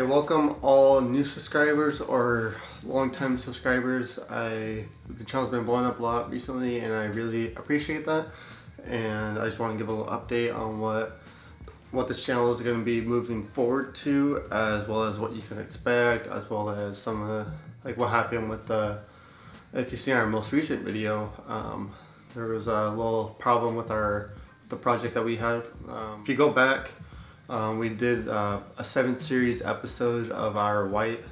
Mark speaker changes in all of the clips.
Speaker 1: welcome all new subscribers or long-time subscribers. The channel's been blowing up a lot recently and I really appreciate that. And I just want to give a little update on what this channel is going to be moving forward to, as well as what you can expect, as well as some of the, what happened with if you see our most recent video, there was a little problem with the project that we have. If you go back, we did a 7th series episode of our white,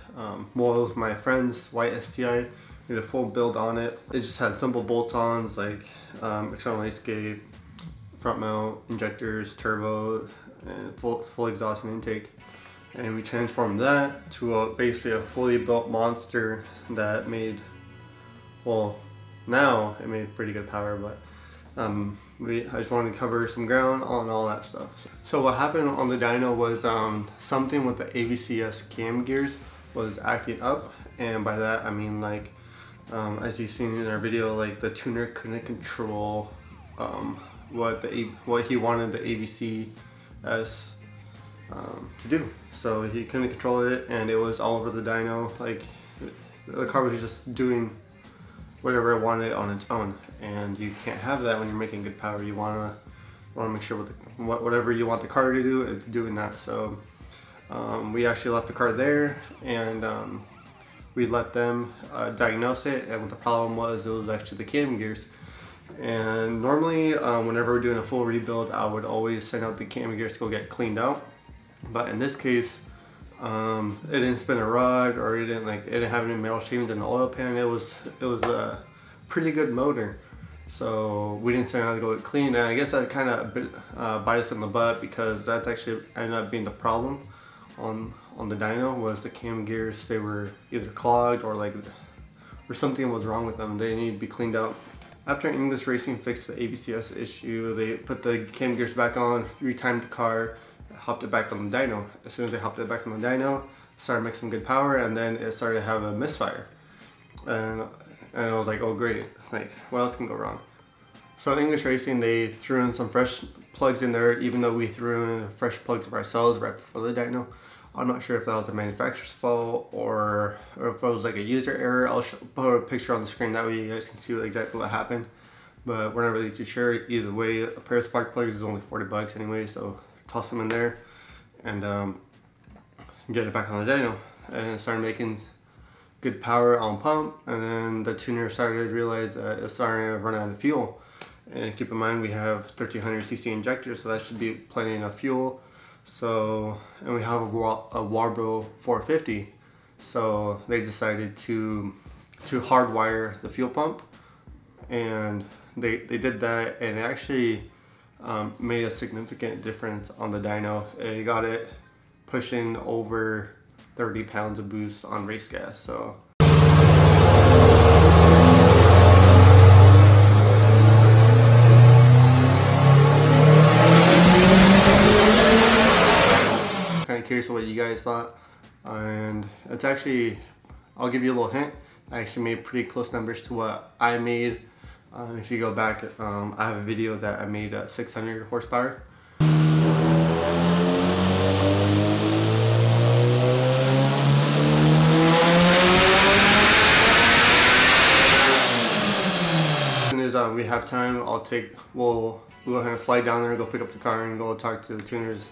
Speaker 1: well, it was my friend's white STI. We did a full build on it. It just had simple bolt-ons like external wastegate, front mount, injectors, turbo, and full exhaust and intake. And we transformed that to basically a fully built monster that made, well, now it made pretty good power, but I just wanted to cover some ground on all that stuff. So what happened on the dyno was something with the AVCS cam gears was acting up, and by that I mean as you've seen in our video, the tuner couldn't control what he wanted the AVCS to do. So he couldn't control it, and it was all over the dyno. The car was just doing whatever it wanted on its own, and you can't have that when you're making good power. You want to make sure whatever you want the car to do, it's doing that. So we actually left the car there, and we let them diagnose it, and what the problem was, it was actually the cam gears. And normally whenever we're doing a full rebuild, I would always send out the cam gears to go get cleaned out, but in this case it didn't spin a rod, or it didn't have any metal shavings in the oil pan. It was a pretty good motor, so we didn't send it out to go get cleaned. And I guess that kind of bite us in the butt, because that's actually ended up being the problem on the dyno, was the cam gears. They were either clogged or something was wrong with them. They need to be cleaned out. After English Racing fixed the AVCS issue, they put the cam gears back on, retimed the car, hopped it back on the dyno. As soon as they hopped it back on the dyno, it started making some good power, and then it started to have a misfire. And I was like, oh great, what else can go wrong? So at English Racing, they threw in some fresh plugs in there, even though we threw in fresh plugs of ourselves right before the dyno. I'm not sure if that was a manufacturer's fault or if it was a user error. I'll put a picture on the screen, that way you guys can see exactly what happened. But we're not really too sure. Either way, a pair of spark plugs is only 40 bucks anyway, so toss them in there and get it back on the dyno. And it started making good power on pump, and then the tuner started to realize that it's starting to run out of fuel. And keep in mind, we have 1300cc injectors, so that should be plenty enough fuel. So, and we have a Subaru 450, so they decided to hardwire the fuel pump, and they did that, and it actually made a significant difference on the dyno. It got it pushing over 30 pounds of boost on race gas. So kind of curious what you guys thought, and it's actually, I'll give you a little hint, I actually made pretty close numbers to what I made. If you go back, I have a video that I made at 600 horsepower. As soon as we have time, we'll go ahead and fly down there, go pick up the car, and go talk to the tuners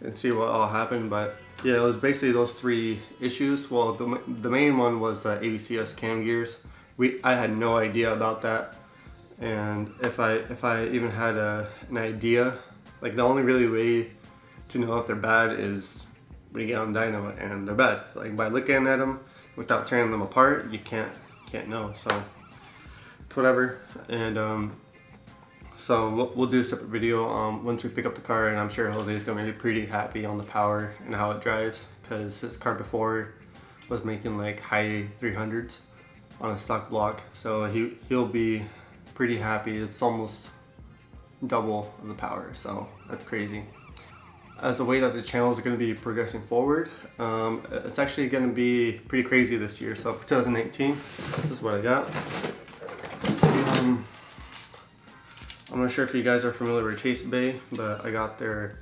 Speaker 1: and see what all happened. But yeah, it was basically those 3 issues. Well, the main one was the AVCS cam gears. I had no idea about that, and if I even had an idea, the only really way to know if they're bad is when you get on dyno and they're bad. By looking at them without tearing them apart, you can't know. So it's whatever. And so we'll do a separate video once we pick up the car, and I'm sure Jose's gonna be pretty happy on the power and how it drives, because his car before was making high 300s on a stock block. So he'll be pretty happy. It's almost double the power, so that's crazy. As the way that the channel is going to be progressing forward, it's actually going to be pretty crazy this year. So for 2018, this is what I got. I'm not sure if you guys are familiar with Chase Bay, but I got their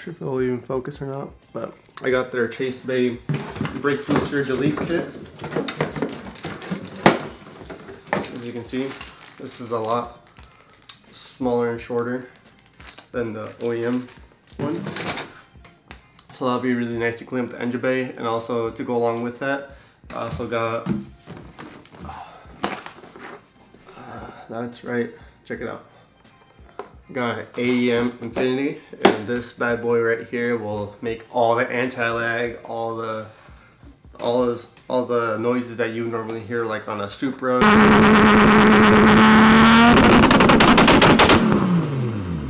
Speaker 1: sure if it'll even focus or not, but I got their Chase Bay brake booster delete kit. As you can see, this is a lot smaller and shorter than the OEM one. So that'll be really nice to clean up the engine bay, and also to go along with that, I also got, that's right, check it out. Got an AEM Infinity, and this bad boy right here will make all the anti-lag, all the noises that you normally hear like on a Supra.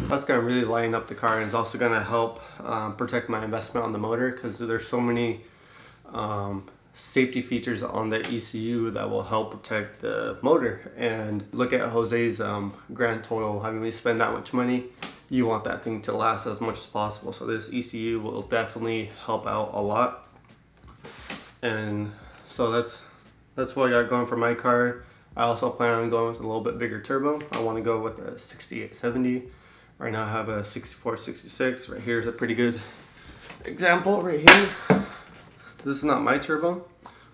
Speaker 1: That's gonna really lighten up the car, and it's also gonna help protect my investment on the motor, because there's so many safety features on the ECU that will help protect the motor. And look at Jose's grand total. Having me spend that much money, you want that thing to last as much as possible. So this ECU will definitely help out a lot. And so that's what I got going for my car. I also plan on going with a little bit bigger turbo. I want to go with a 6870. Right now I have a 6466. Right here is a pretty good example right here. This is not my turbo,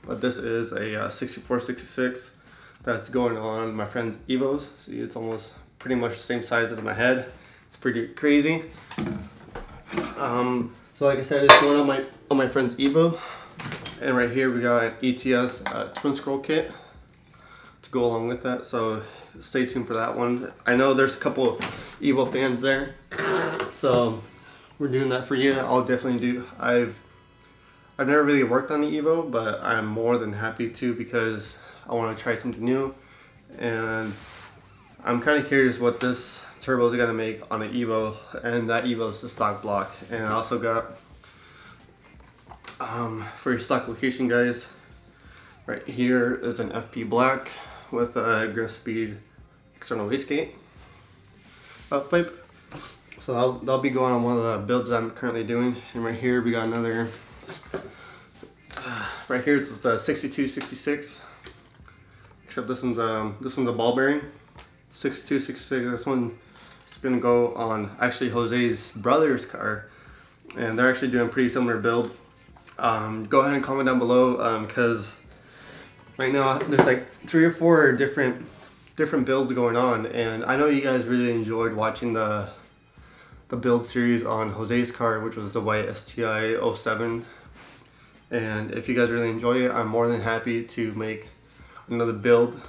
Speaker 1: but this is a 6466 that's going on my friend's Evos. See, it's almost pretty much the same size as my head. It's pretty crazy. So like I said, it's going on my friend's Evo. And right here we got an ETS twin scroll kit to go along with that. So stay tuned for that one. I know there's a couple of Evo fans there, so we're doing that for you. I'll definitely do. I've never really worked on the Evo, but I'm more than happy to, because I want to try something new, and I'm kind of curious what this turbo is going to make on an Evo, and that Evo is the stock block. And I also got, for your stock location guys, right here is an FP black with a Griff Speed external wastegate pipe. So that'll be going on one of the builds I'm currently doing. And right here we got another, right here it's the 6266, except this one's a ball bearing. 6266, this one is gonna go on actually Jose's brother's car, and they're actually doing a pretty similar build. Go ahead and comment down below, because right now there's like 3 or 4 different builds going on, and I know you guys really enjoyed watching the build series on Jose's car, which was the white STI 07. And if you guys really enjoy it, I'm more than happy to make another build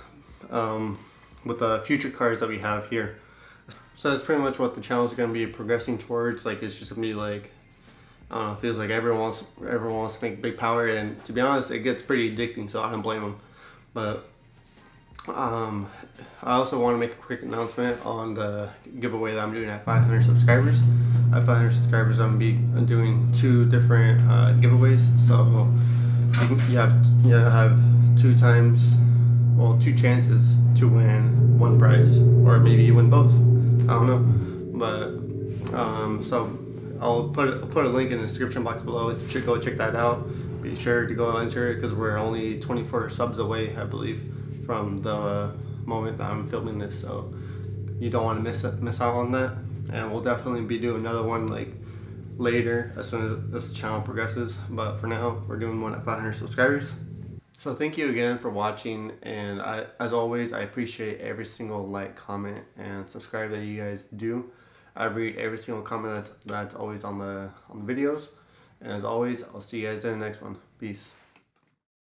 Speaker 1: with the future cars that we have here. So that's pretty much what the channel is going to be progressing towards. Like, it's just going to be like, I don't know, it feels like everyone wants to make big power, and to be honest, it gets pretty addicting, so I don't blame them. But I also want to make a quick announcement on the giveaway that I'm doing at 500 subscribers. At 500 subscribers, I'm going to be doing 2 different giveaways. So you have 2 chances to win 1 prize, or maybe you win both. I don't know, but so I'll put a link in the description box below. You should go check that out. Be sure to go enter it, because we're only 24 subs away, I believe, from the moment that I'm filming this, so you don't want to miss out on that. And we'll definitely be doing another one like later as soon as this channel progresses, but for now we're doing one at 500 subscribers. So thank you again for watching, and as always, I appreciate every single like, comment, and subscribe that you guys do. I read every single comment that's always on the videos, and as always, I'll see you guys in the next one. Peace.